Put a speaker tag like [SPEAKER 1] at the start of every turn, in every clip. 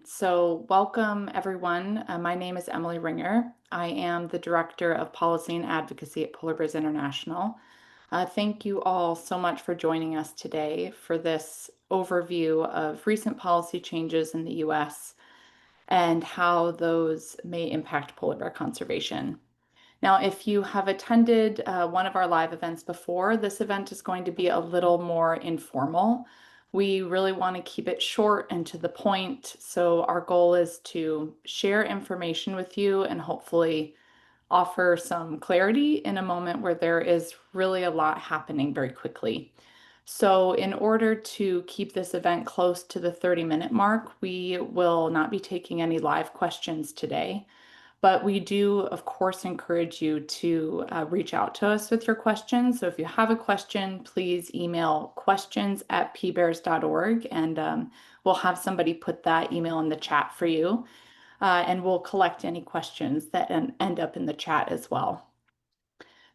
[SPEAKER 1] Welcome everyone. My name is Emily Ringer. I am the Director of Policy and Advocacy at Polar Bears International. Thank you all so much for joining us today for this overview of recent policy changes in the US and how those may impact polar bear conservation. Now, if you have attended one of our live events before, this event is going to be a little more informal. We really want to keep it short and to the point. So our goal is to share information with you and hopefully offer some clarity in a moment where there is really a lot happening very quickly. So in order to keep this event close to the 30-minute mark, we will not be taking any live questions today. But we do, of course, encourage you to reach out to us with your questions. So if you have a question, please email questions@pbears.org and we'll have somebody put that email in the chat for you. And we'll collect any questions that end up in the chat as well.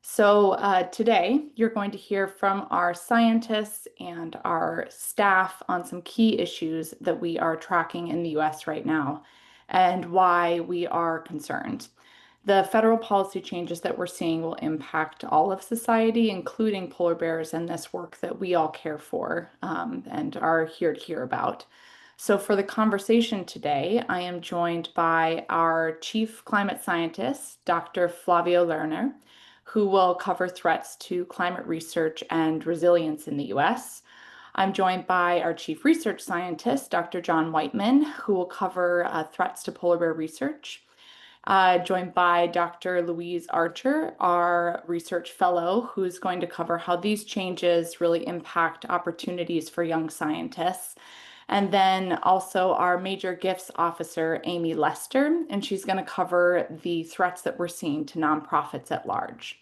[SPEAKER 1] So today you're going to hear from our scientists and our staff on some key issues that we are tracking in the US right now and why we are concerned. The federal policy changes that we're seeing will impact all of society, including polar bears and this work that we all care for and are here to hear about. So for the conversation today, I am joined by our chief climate scientist, Dr. Flavio Lerner, who will cover threats to climate research and resilience in the US. I'm joined by our chief research scientist, Dr. John Whiteman, who will cover threats to polar bear research. Joined by Dr. Louise Archer, our research fellow, who's going to cover how these changes really impact opportunities for young scientists. And then also our major gifts officer, Amy Lester, and she's going to cover the threats that we're seeing to nonprofits at large.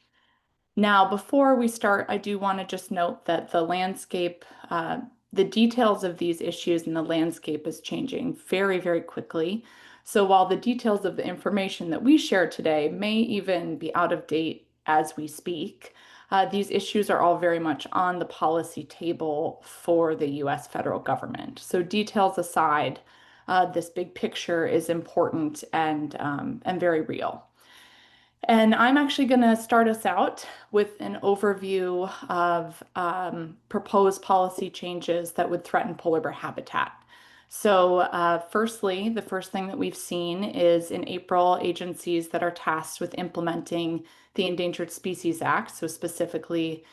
[SPEAKER 1] Now, before we start, I do want to just note that the landscape, the details of these issues and the landscape is changing very, very quickly. So while the details of the information that we share today may even be out of date as we speak, these issues are all very much on the policy table for the US federal government. So details aside, this big picture is important and very real. And I'm actually going to start us out with an overview of proposed policy changes that would threaten polar bear habitat. So firstly, the first thing that we've seen is in April, agencies that are tasked with implementing the Endangered Species Act. So specifically,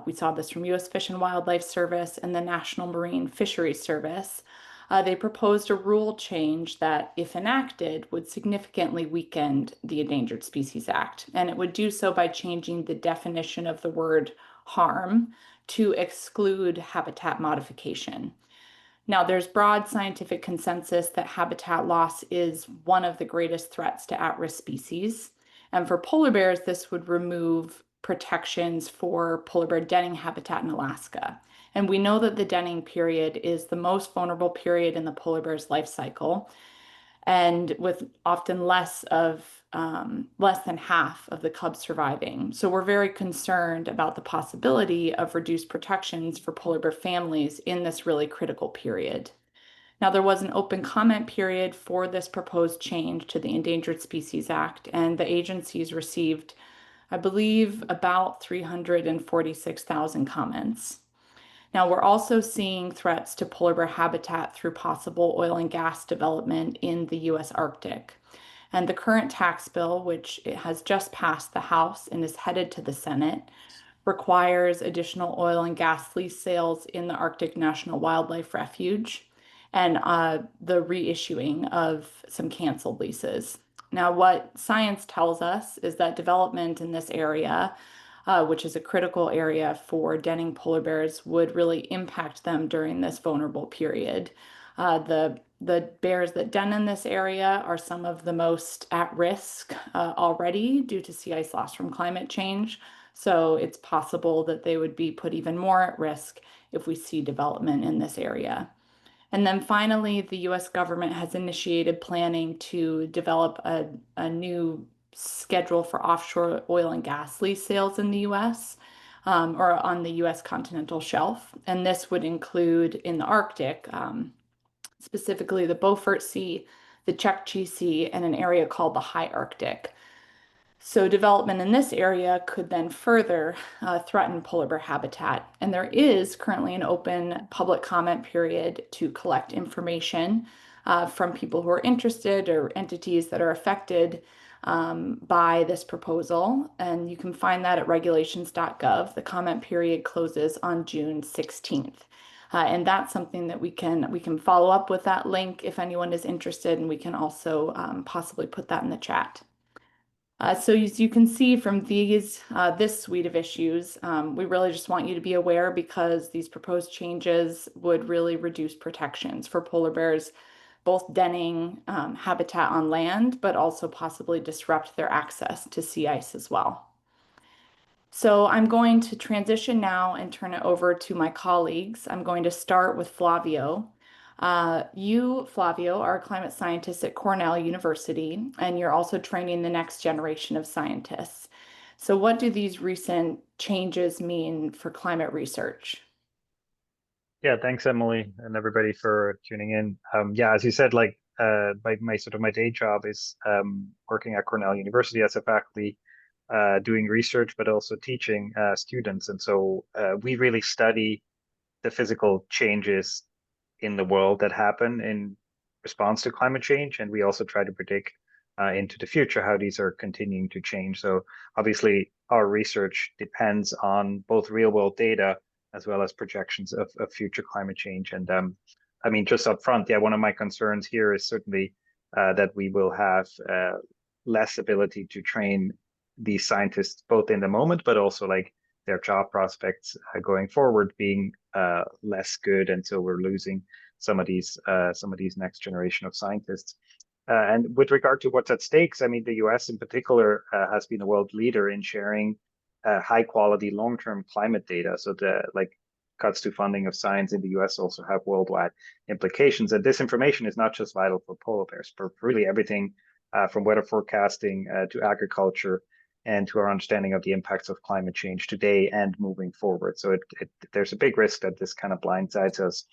[SPEAKER 1] we saw this from U.S. Fish and Wildlife Service and the National Marine Fisheries Service. They proposed a rule change that, if enacted, would significantly weaken the Endangered Species Act. And it would do so by changing the definition of the word harm to exclude habitat modification. Now, there's broad scientific consensus that habitat loss is one of the greatest threats to at-risk species. And for polar bears, this would remove protections for polar bear denning habitat in Alaska. And we know that the denning period is the most vulnerable period in the polar bear's life cycle, and with often less than half of the cubs surviving. So we're very concerned about the possibility of reduced protections for polar bear families in this really critical period. Now, there was an open comment period for this proposed change to the Endangered Species Act, and the agencies received, I believe, about 346,000 comments. Now, we're also seeing threats to polar bear habitat through possible oil and gas development in the US Arctic. And the current tax bill, which it has just passed the House and is headed to the Senate, requires additional oil and gas lease sales in the Arctic National Wildlife Refuge and the reissuing of some canceled leases. Now, what science tells us is that development in this area, which is a critical area for denning polar bears, would really impact them during this vulnerable period. The bears that den in this area are some of the most at risk already due to sea ice loss from climate change. So it's possible that they would be put even more at risk if we see development in this area. And then finally, the US government has initiated planning to develop a new schedule for offshore oil and gas lease sales in the US or on the US continental shelf. And this would include in the Arctic specifically the Beaufort Sea, the Chukchi Sea, and an area called the High Arctic. So development in this area could then further threaten polar bear habitat. And there is currently an open public comment period to collect information from people who are interested or entities that are affected by this proposal. And you can find that at regulations.gov. The comment period closes on June 16th. And that's something that we can follow up with that link if anyone is interested, and we can also possibly put that in the chat. So as you can see from this suite of issues, we really just want you to be aware because these proposed changes would really reduce protections for polar bears, both denning habitat on land, but also possibly disrupt their access to sea ice as well. So I'm going to transition now and turn it over to my colleagues. I'm going to start with Flavio. You, Flavio, are a climate scientist at Cornell University, and you're also training the next generation of scientists. So what do these recent changes mean for climate research?
[SPEAKER 2] Yeah, thanks, Emily, and everybody for tuning in. Yeah, as you said, my day job is working at Cornell University as a faculty, doing research, but also teaching students. And so we really study the physical changes in the world that happen in response to climate change, and we also try to predict into the future how these are continuing to change. So obviously, our research depends on both real world data as well as projections of future climate change. And I mean, just up front, yeah, one of my concerns here is certainly that we will have less ability to train these scientists both in the moment, but also like their job prospects going forward being less good, and so we're losing some of these next generation of scientists. And with regard to what's at stakes, I mean, the U.S. in particular has been a world leader in sharing high quality long term climate data. So the cuts to funding of science in the U.S. also have worldwide implications. And this information is not just vital for polar bears, but really everything from weather forecasting to agriculture and to our understanding of the impacts of climate change today and moving forward. So there's a big risk that this kind of blindsides us.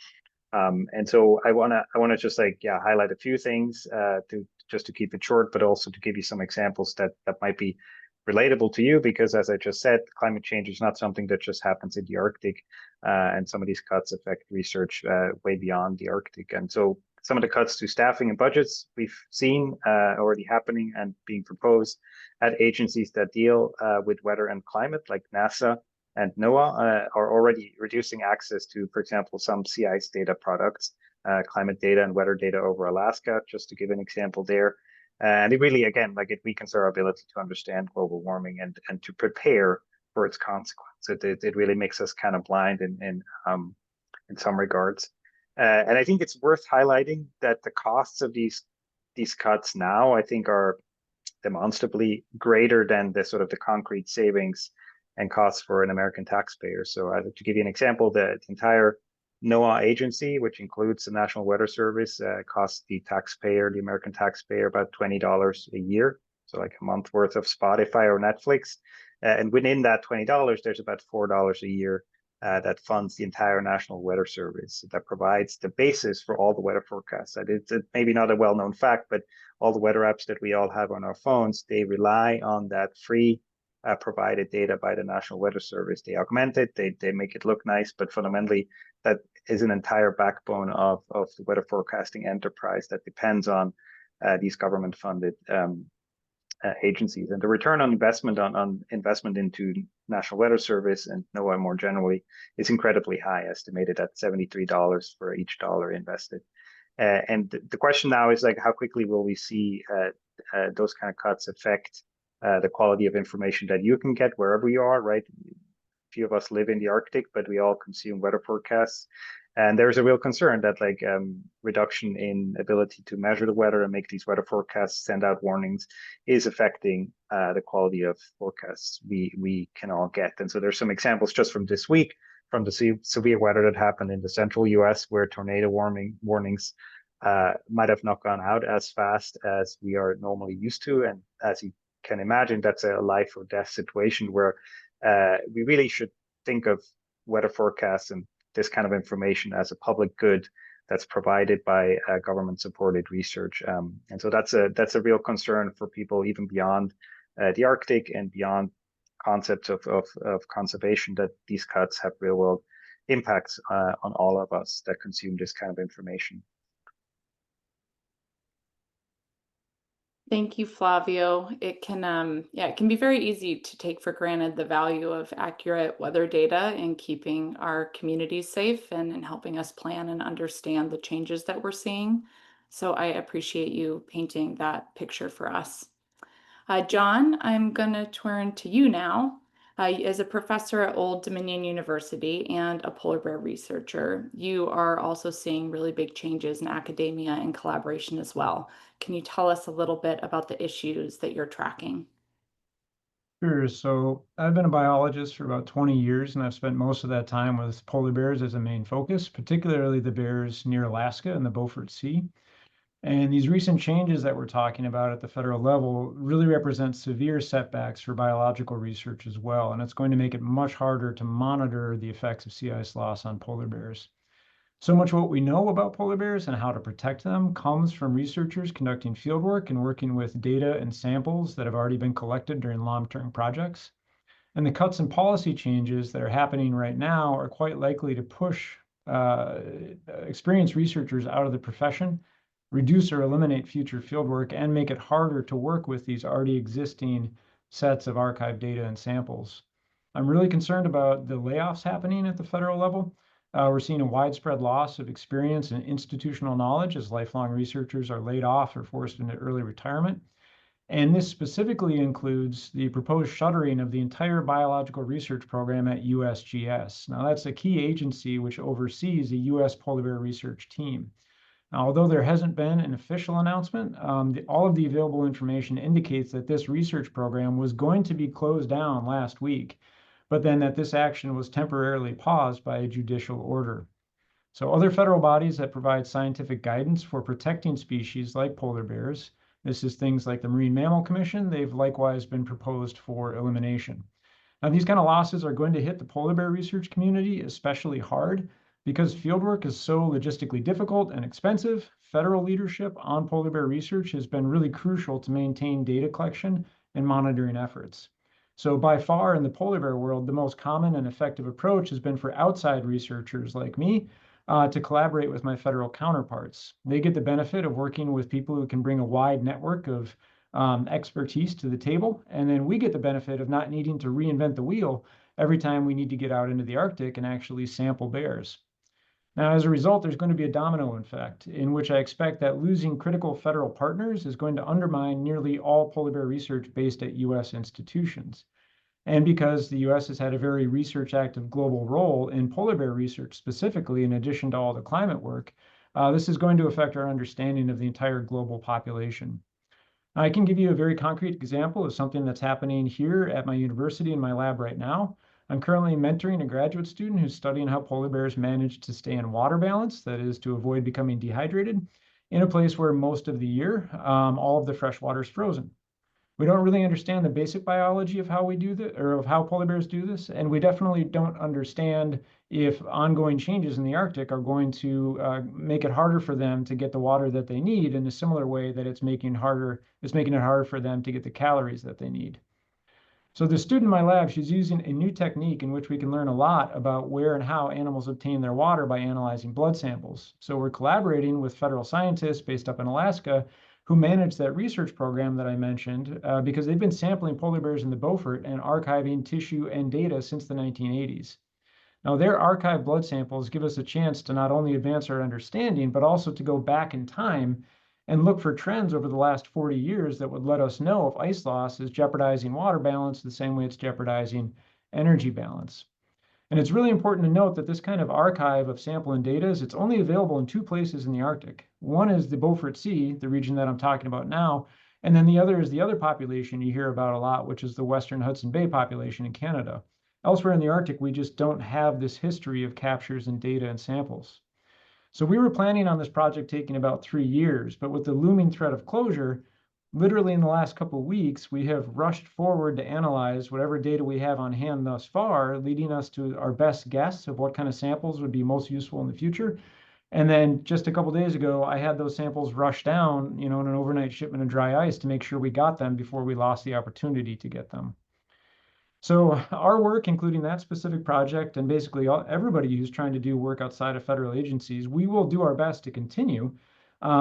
[SPEAKER 2] And so I wanna just highlight a few things to keep it short, but also to give you some examples that might be relatable to you, because as I just said, climate change is not something that just happens in the Arctic, and some of these cuts affect research way beyond the Arctic. And so some of the cuts to staffing and budgets we've seen already happening and being proposed at agencies that deal with weather and climate, like NASA and NOAA, are already reducing access to, for example, some sea ice data products, climate data and weather data over Alaska, just to give an example there. And it really, again, it weakens our ability to understand global warming and to prepare for its consequence. It really makes us kind of blind in some regards. And I think it's worth highlighting that the costs of these cuts now, I think, are demonstrably greater than the sort of the concrete savings and costs for an American taxpayer. So to give you an example, the entire NOAA agency, which includes the National Weather Service, costs the American taxpayer, about $20 a year. So like a month worth of Spotify or Netflix. And within that $20, there's about $4 a year that funds the entire National Weather Service, that provides the basis for all the weather forecasts. It's maybe not a well-known fact, but all the weather apps that we all have on our phones, they rely on that free provided data by the National Weather Service. They augment it, they make it look nice, but fundamentally that is an entire backbone of the weather forecasting enterprise that depends on these government-funded agencies. And the return on investment into National Weather Service and NOAA more generally is incredibly high, estimated at $73 for each dollar invested. And the question now is how quickly will we see those kind of cuts affect the quality of information that you can get wherever you are, right? Few of us live in the Arctic, but we all consume weather forecasts. And there's a real concern that reduction in ability to measure the weather and make these weather forecasts, send out warnings, is affecting the quality of forecasts we can all get. And so there's some examples just from this week from the severe weather that happened in the central US, where tornado warnings might have not gone out as fast as we are normally used to. And as you can imagine, that's a life or death situation where we really should think of weather forecasts and this kind of information as a public good that's provided by government-supported research. And so that's a real concern for people even beyond the Arctic and beyond concepts of conservation, that these cuts have real world impacts on all of us that consume this kind of information.
[SPEAKER 1] Thank you, Flavio. Yeah, it can be very easy to take for granted the value of accurate weather data in keeping our communities safe and in helping us plan and understand the changes that we're seeing. So I appreciate you painting that picture for us. John, I'm going to turn to you now. As a professor at Old Dominion University and a polar bear researcher, you are also seeing really big changes in academia and collaboration as well. Can you tell us a little bit about the issues that you're tracking?
[SPEAKER 3] Sure. So I've been a biologist for about 20 years, and I've spent most of that time with polar bears as a main focus, particularly the bears near Alaska and the Beaufort Sea. And these recent changes that we're talking about at the federal level really represent severe setbacks for biological research as well. And it's going to make it much harder to monitor the effects of sea ice loss on polar bears. So much of what we know about polar bears and how to protect them comes from researchers conducting fieldwork and working with data and samples that have already been collected during long-term projects. And the cuts and policy changes that are happening right now are quite likely to push uh, experienced researchers out of the profession, reduce or eliminate future fieldwork, and make it harder to work with these already existing sets of archived data and samples. I'm really concerned about the layoffs happening at the federal level. We're seeing a widespread loss of experience and institutional knowledge as lifelong researchers are laid off or forced into early retirement. And this specifically includes the proposed shuttering of the entire biological research program at USGS. Now, that's a key agency which oversees the US polar bear research team. Now, although there hasn't been an official announcement, all of the available information indicates that this research program was going to be closed down last week, but then that this action was temporarily paused by a judicial order. So other federal bodies that provide scientific guidance for protecting species like polar bears, this is things like the Marine Mammal Commission, they've likewise been proposed for elimination. Now, these kind of losses are going to hit the polar bear research community especially hard because fieldwork is so logistically difficult and expensive. Federal leadership on polar bear research has been really crucial to maintain data collection and monitoring efforts. So by far in the polar bear world, the most common and effective approach has been for outside researchers like me to collaborate with my federal counterparts. They get the benefit of working with people who can bring a wide network of expertise to the table. And then we get the benefit of not needing to reinvent the wheel every time we need to get out into the Arctic and actually sample bears. Now, as a result, there's going to be a domino effect in which I expect that losing critical federal partners is going to undermine nearly all polar bear research based at US institutions. And because the US has had a very research active global role in polar bear research specifically, in addition to all the climate work, this is going to affect our understanding of the entire global population. I can give you a very concrete example of something that's happening here at my university in my lab right now. I'm currently mentoring a graduate student who's studying how polar bears manage to stay in water balance, that is, to avoid becoming dehydrated, in a place where most of the year all of the fresh water is frozen. We don't really understand the basic biology of how we do that, or of how polar bears do this, and we definitely don't understand if ongoing changes in the Arctic are going to make it harder for them to get the water that they need in a similar way that it's making it harder for them to get the calories that they need. So the student in my lab, she's using a new technique in which we can learn a lot about where and how animals obtain their water by analyzing blood samples. So we're collaborating with federal scientists based up in Alaska who manage that research program that I mentioned because they've been sampling polar bears in the Beaufort and archiving tissue and data since the 1980s. Now, their archived blood samples give us a chance to not only advance our understanding, but also to go back in time and look for trends over the last 40 years that would let us know if ice loss is jeopardizing water balance the same way it's jeopardizing energy balance. And it's really important to note that this kind of archive of sample and data it's only available in two places in the Arctic. One is the Beaufort Sea, the region that I'm talking about now, and then the other is the other population you hear about a lot, which is the Western Hudson Bay population in Canada. Elsewhere in the Arctic, we just don't have this history of captures and data and samples. So we were planning on this project taking about 3 years, but with the looming threat of closure, literally in the last couple of weeks, we have rushed forward to analyze whatever data we have on hand thus far, leading us to our best guess of what kind of samples would be most useful in the future. And then just a couple days ago, I had those samples rushed down, in an overnight shipment of dry ice to make sure we got them before we lost the opportunity to get them. So our work, including that specific project, and basically everybody who's trying to do work outside of federal agencies, we will do our best to continue.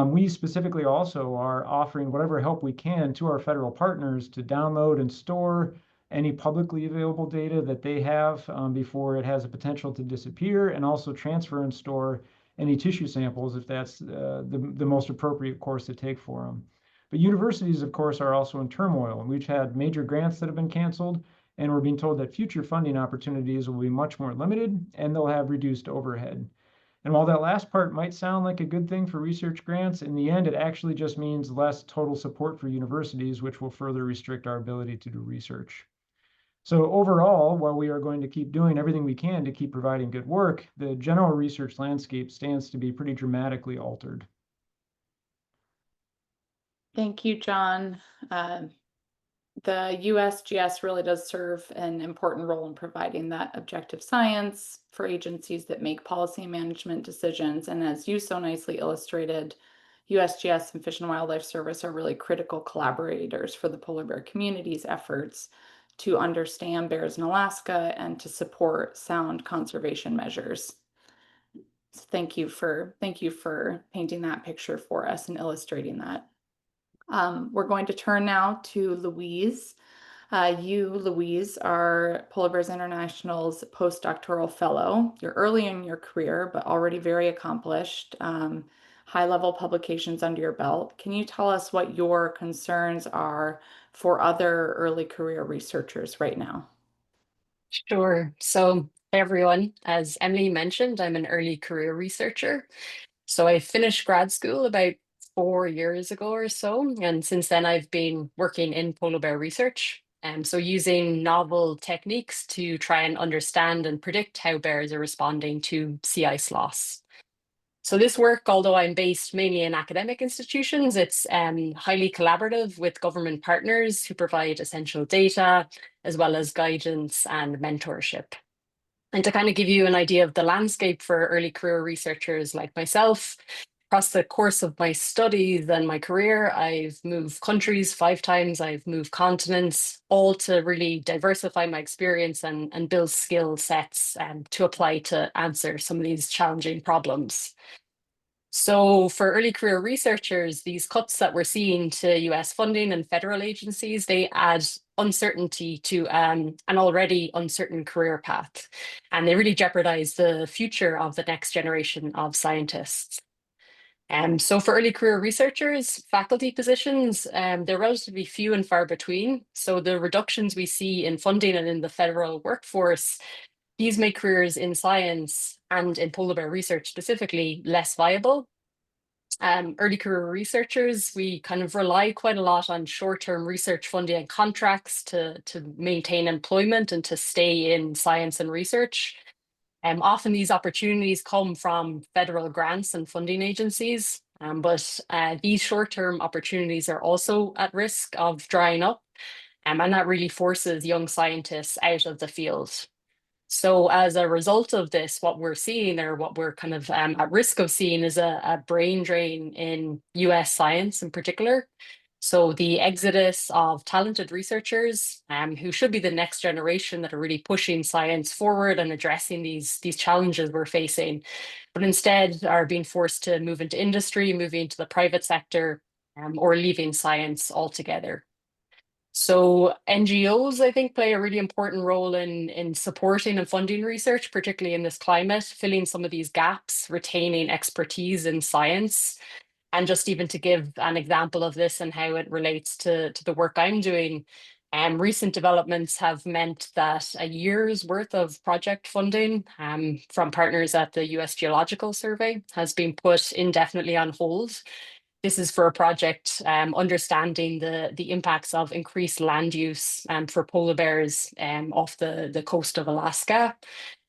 [SPEAKER 3] We specifically also are offering whatever help we can to our federal partners to download and store any publicly available data that they have before it has a potential to disappear, and also transfer and store any tissue samples if that's the most appropriate course to take for them. But universities, of course, are also in turmoil, and we've had major grants that have been canceled, and we're being told that future funding opportunities will be much more limited and they'll have reduced overhead. And while that last part might sound like a good thing for research grants, in the end, it actually just means less total support for universities, which will further restrict our ability to do research. So overall, while we are going to keep doing everything we can to keep providing good work, the general research landscape stands to be pretty dramatically altered.
[SPEAKER 1] Thank you, John. The USGS really does serve an important role in providing that objective science for agencies that make policy and management decisions. And as you so nicely illustrated, USGS and Fish and Wildlife Service are really critical collaborators for the polar bear community's efforts to understand bears in Alaska and to support sound conservation measures. So thank you for painting that picture for us and illustrating that. We're going to turn now to Louise. Louise, are Polar Bears International's postdoctoral fellow. You're early in your career, but already very accomplished. High-level publications under your belt. Can you tell us what your concerns are for other early career researchers right now?
[SPEAKER 4] Sure. So, hey everyone, as Emily mentioned, I'm an early career researcher. So I finished grad school about 4 years ago or so, and since then I've been working in polar bear research. So using novel techniques to try and understand and predict how bears are responding to sea ice loss. So this work, although I'm based mainly in academic institutions, it's highly collaborative with government partners who provide essential data, as well as guidance and mentorship. And to kind of give you an idea of the landscape for early career researchers like myself, across the course of my studies and my career, I've moved countries 5 times, I've moved continents, all to really diversify my experience and build skill sets to apply to answer some of these challenging problems. So for early career researchers, these cuts that we're seeing to US funding and federal agencies, they add uncertainty to an already uncertain career path. And they really jeopardize the future of the next generation of scientists. So for early career researchers, faculty positions, they're relatively few and far between. So the reductions we see in funding and in the federal workforce, these make careers in science and in polar bear research specifically less viable. Early career researchers, we kind of rely quite a lot on short-term research funding and contracts to maintain employment and to stay in science and research. Often these opportunities come from federal grants and funding agencies, but these short-term opportunities are also at risk of drying up, and that really forces young scientists out of the field. So as a result of this, what we're seeing, or what we're kind of at risk of seeing, is a brain drain in US science in particular. So the exodus of talented researchers who should be the next generation that are really pushing science forward and addressing these challenges we're facing, but instead are being forced to move into industry, moving into the private sector, or leaving science altogether. So NGOs, I think, play a really important role in supporting and funding research, particularly in this climate, filling some of these gaps, retaining expertise in science. And just even to give an example of this and how it relates to the work I'm doing, recent developments have meant that a year's worth of project funding from partners at the US Geological Survey has been put indefinitely on hold. This is for a project understanding the impacts of increased land use for polar bears off the coast of Alaska.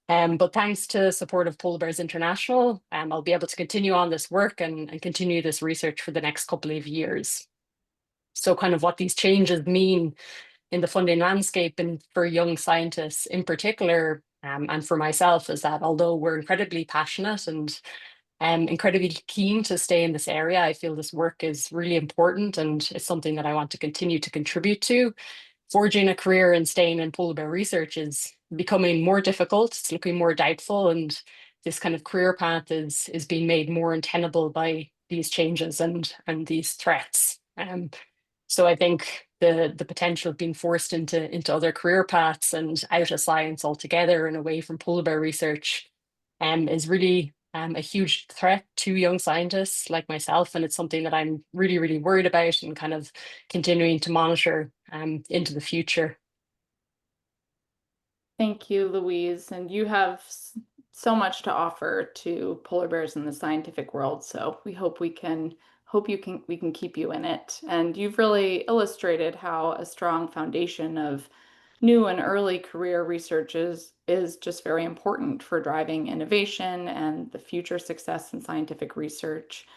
[SPEAKER 4] But thanks to support of Polar Bears International, I'll be able to continue on this work and continue this research for the next couple of years. So kind of what these changes mean in the funding landscape and for young scientists in particular, and for myself, is that although we're incredibly passionate and I'm incredibly keen to stay in this area. I feel this work is really important and it's something that I want to continue to contribute to. Forging a career and staying in polar bear research is becoming more difficult. It's looking more doubtful, and this kind of career path is being made more untenable by these changes and these threats. So I think the potential of being forced into other career paths and out of science altogether and away from polar bear research is really a huge threat to young scientists like myself. And it's something that I'm really, really worried about and kind of continuing to monitor into the future.
[SPEAKER 1] Thank you, Louise. And you have so much to offer to polar bears in the scientific world. So we hope we can keep you in it. And you've really illustrated how a strong foundation of new and early career research is just very important for driving innovation and the future success in scientific research.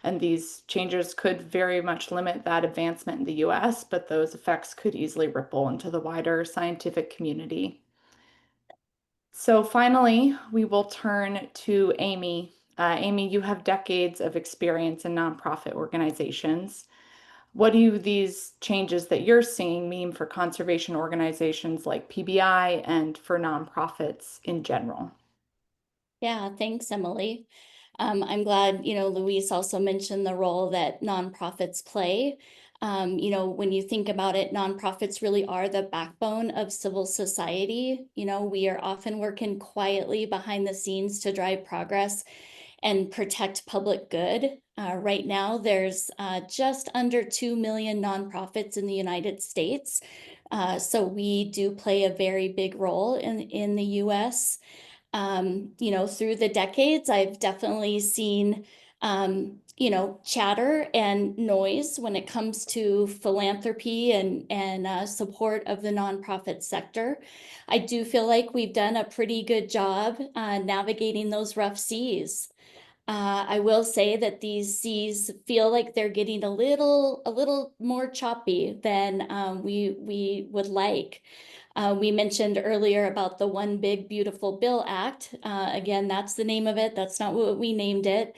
[SPEAKER 1] And these changes could very much limit that advancement in the US, but those effects could easily ripple into the wider scientific community. So finally, we will turn to Amy. Amy, you have decades of experience in nonprofit organizations. What do these changes that you're seeing mean for conservation organizations like PBI and for nonprofits in general?
[SPEAKER 5] Yeah, thanks, Emily. I'm glad, Louise also mentioned the role that nonprofits play. When you think about it, nonprofits really are the backbone of civil society. We are often working quietly behind the scenes to drive progress and protect public good. Right now, there's just under 2 million nonprofits in the United States. So we do play a very big role in the US. Through the decades, I've definitely seen, chatter and noise when it comes to philanthropy and support of the nonprofit sector. I do feel like we've done a pretty good job navigating those rough seas. I will say that these seas feel like they're getting a little more choppy than we would like. We mentioned earlier about the One Big Beautiful Bill Act. Again, that's the name of it. That's not what we named it.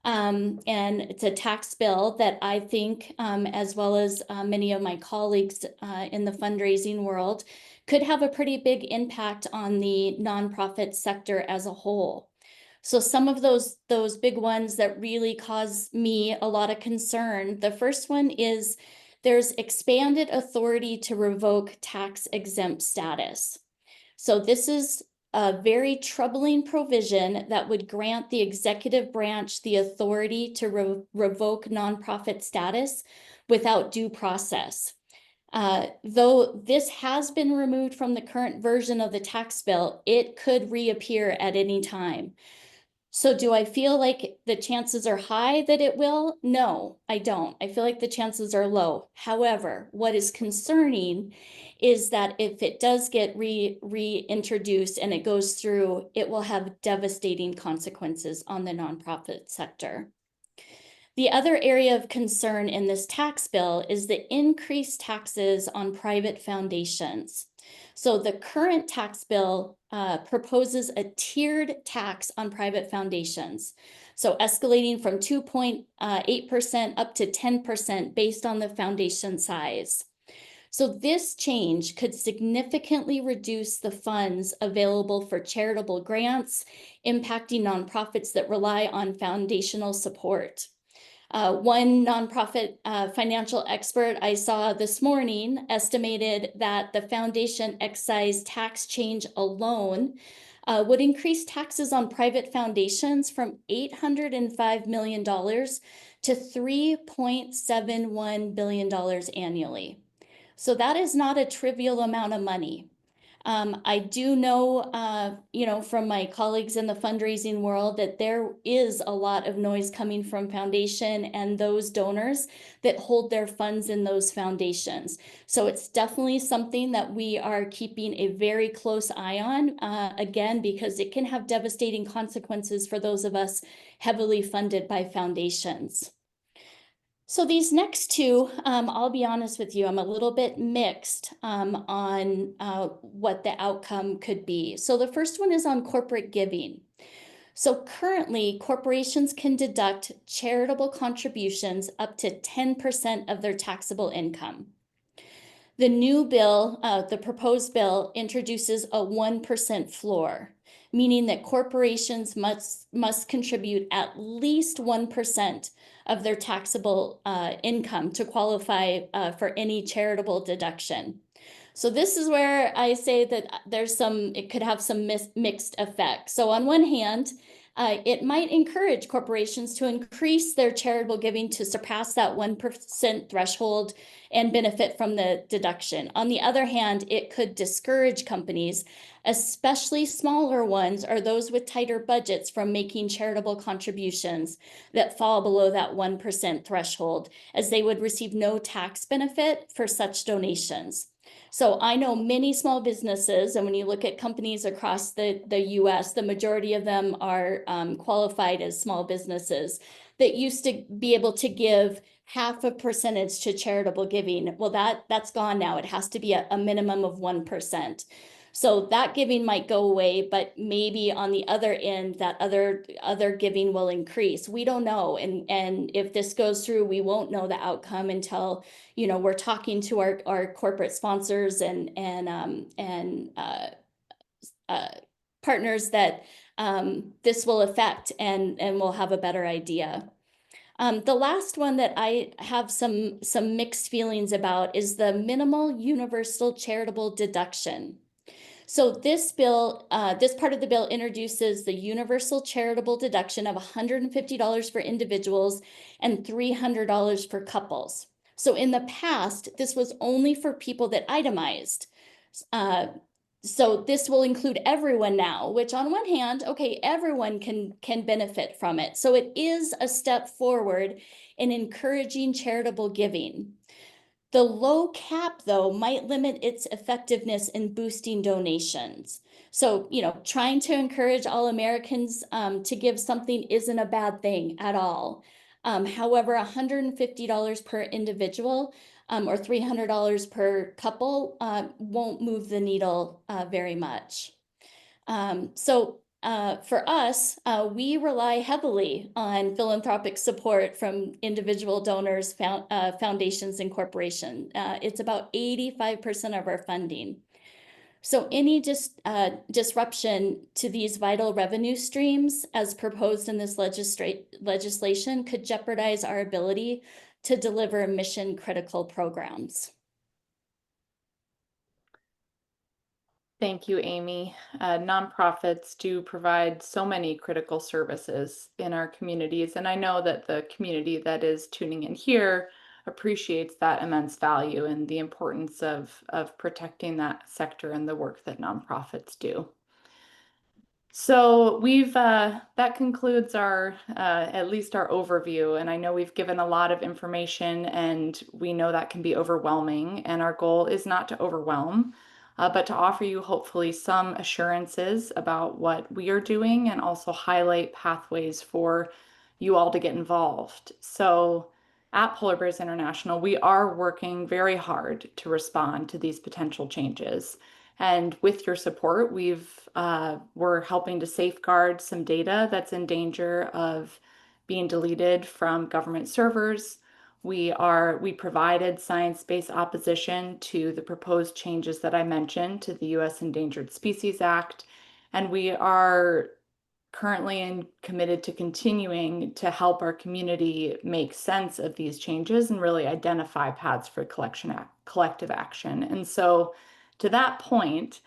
[SPEAKER 5] And it's a tax bill that I think, as well as many of my colleagues in the fundraising world, could have a pretty big impact on the nonprofit sector as a whole. So some of those big ones that really cause me a lot of concern. The first one is there's expanded authority to revoke tax exempt status. So this is a very troubling provision that would grant the executive branch the authority to revoke nonprofit status without due process. Though this has been removed from the current version of the tax bill, it could reappear at any time. So do I feel like the chances are high that it will? No, I don't. I feel like the chances are low. However, what is concerning is that if it does get reintroduced and it goes through, it will have devastating consequences on the nonprofit sector. The other area of concern in this tax bill is the increased taxes on private foundations. So the current tax bill proposes a tiered tax on private foundations. So escalating from 2.8% up to 10% based on the foundation size. So this change could significantly reduce the funds available for charitable grants, impacting nonprofits that rely on foundational support. One nonprofit financial expert I saw this morning estimated that the foundation excise tax change alone would increase taxes on private foundations from $805 million to $3.71 billion annually. So that is not a trivial amount of money. I do know, from my colleagues in the fundraising world that there is a lot of noise coming from foundation and those donors that hold their funds in those foundations. So it's definitely something that we are keeping a very close eye on, again, because it can have devastating consequences for those of us heavily funded by foundations. So these next two, I'll be honest with you, I'm a little bit mixed on what the outcome could be. So the first one is on corporate giving. So currently, corporations can deduct charitable contributions up to 10% of their taxable income. The new bill, the proposed bill, introduces a 1% floor, meaning that corporations must contribute at least 1% of their taxable income to qualify for any charitable deduction. So this is where I say that it could have some mixed effects. So on one hand, it might encourage corporations to increase their charitable giving to surpass that 1% threshold and benefit from the deduction. On the other hand, it could discourage companies, especially smaller ones or those with tighter budgets, from making charitable contributions that fall below that 1% threshold, as they would receive no tax benefit for such donations. So I know many small businesses, and when you look at companies across the US, the majority of them are qualified as small businesses that used to be able to give half a percentage to charitable giving. Well, that's gone now. It has to be a minimum of 1%. So that giving might go away, but maybe on the other end, that other giving will increase. We don't know. And if this goes through, we won't know the outcome until, we're talking to our corporate sponsors and partners that this will affect, and we'll have a better idea. The last one that I have some mixed feelings about is the minimal universal charitable deduction. So this bill, this part of the bill introduces the universal charitable deduction of $150 for individuals and $300 for couples. So in the past, this was only for people that itemized. So this will include everyone now, which on one hand, okay, everyone can benefit from it. So it is a step forward in encouraging charitable giving. The low cap, though, might limit its effectiveness in boosting donations. So, trying to encourage all Americans to give something isn't a bad thing at all. However, $150 per individual or $300 per couple won't move the needle very much. For us, we rely heavily on philanthropic support from individual donors, foundations, and corporations. It's about 85% of our funding. So any disruption to these vital revenue streams, as proposed in this legislation, could jeopardize our ability to deliver mission-critical programs.
[SPEAKER 1] Thank you, Amy. Nonprofits do provide so many critical services in our communities, and I know that the community that is tuning in here appreciates that immense value and the importance of protecting that sector and the work that nonprofits do. So that concludes our at least our overview, and I know we've given a lot of information, and we know that can be overwhelming, and our goal is not to overwhelm, but to offer you hopefully some assurances about what we are doing and also highlight pathways for you all to get involved. So at Polar Bears International, we are working very hard to respond to these potential changes. And with your support, we're helping to safeguard some data that's in danger of being deleted from government servers. We provided science-based opposition to the proposed changes that I mentioned to the U.S. Endangered Species Act, and we are currently committed to continuing to help our community make sense of these changes and really identify paths for collective action. And so, to that point,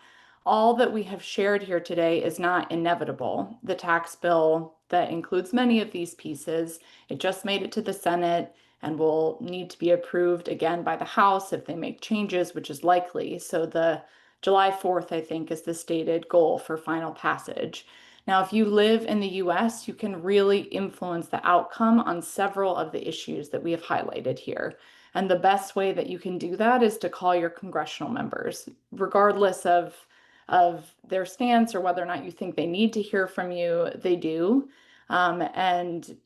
[SPEAKER 1] all that we have shared here today is not inevitable. The tax bill that includes many of these pieces, it just made it to the Senate and will need to be approved again by the House if they make changes, which is likely. So the July 4th, I think, is the stated goal for final passage. Now, if you live in the US, you can really influence the outcome on several of the issues that we have highlighted here. And the best way that you can do that is to call your congressional members, regardless of their stance or whether or not you think they need to hear from you, they do. And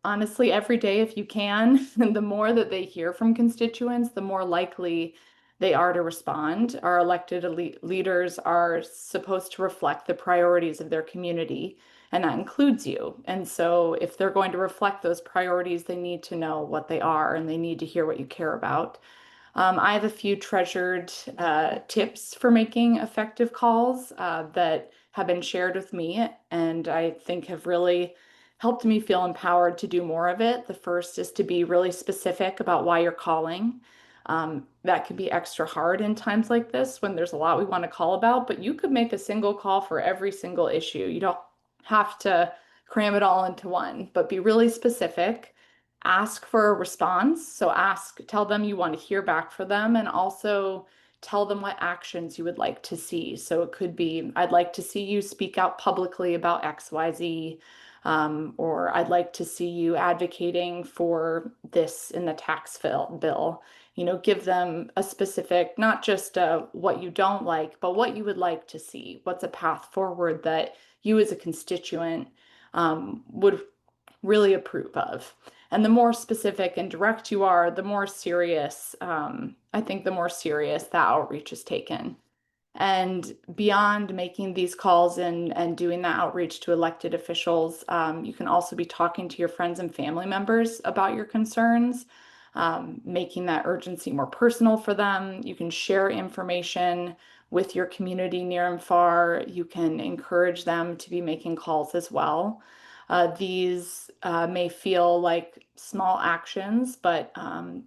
[SPEAKER 1] honestly, every day, if you can, the more that they hear from constituents, the more likely they are to respond. Our elected leaders are supposed to reflect the priorities of their community. and that includes you. And so if they're going to reflect those priorities, they need to know what they are and they need to hear what you care about. I have a few treasured tips for making effective calls that have been shared with me, and I think have really helped me feel empowered to do more of it. The first is to be really specific about why you're calling. That can be extra hard in times like this when there's a lot we want to call about, but you could make a single call for every single issue. You don't have to cram it all into one, but be really specific. Ask for a response. So tell them you want to hear back from them, and also tell them what actions you would like to see. So it could be, I'd like to see you speak out publicly about XYZ, or I'd like to see you advocating for this in the tax bill. Give them a specific, not just what you don't like, but what you would like to see. What's a path forward that you as a constituent would really approve of. And the more specific and direct you are, the more serious, I think the more serious that outreach is taken. And beyond making these calls and doing that outreach to elected officials, you can also be talking to your friends and family members about your concerns, making that urgency more personal for them. You can share information with your community near and far. You can encourage them to be making calls as well. These may feel like small actions, but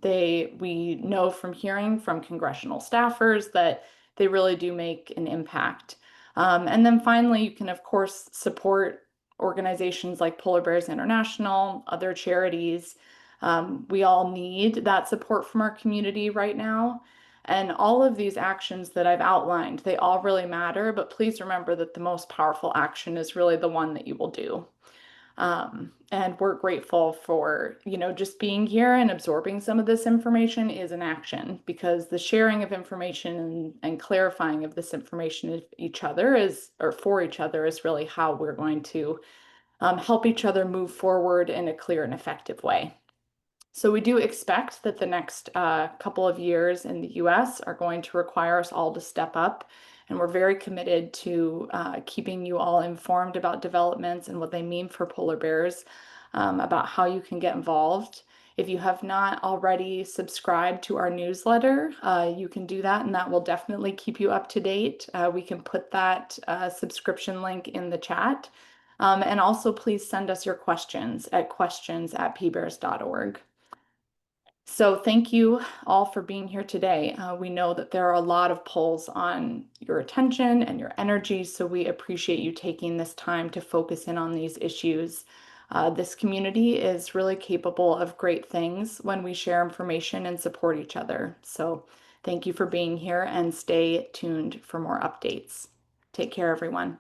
[SPEAKER 1] we know from hearing from congressional staffers that they really do make an impact. And then finally, you can, of course, support organizations like Polar Bears International, other charities. We all need that support from our community right now. And all of these actions that I've outlined, they all really matter, but please remember that the most powerful action is really the one that you will do. And we're grateful for, just being here and absorbing some of this information is an action, because the sharing of information and clarifying of this information for each other is really how we're going to help each other move forward in a clear and effective way. So we do expect that the next couple of years in the US are going to require us all to step up. And we're very committed to keeping you all informed about developments and what they mean for polar bears, about how you can get involved. If you have not already subscribed to our newsletter, you can do that, and that will definitely keep you up to date. We can put that subscription link in the chat. And also, please send us your questions at questions@pbears.org. So thank you all for being here today. We know that there are a lot of pulls on your attention and your energy, so we appreciate you taking this time to focus in on these issues. This community is really capable of great things when we share information and support each other. So thank you for being here, and stay tuned for more updates. Take care, everyone.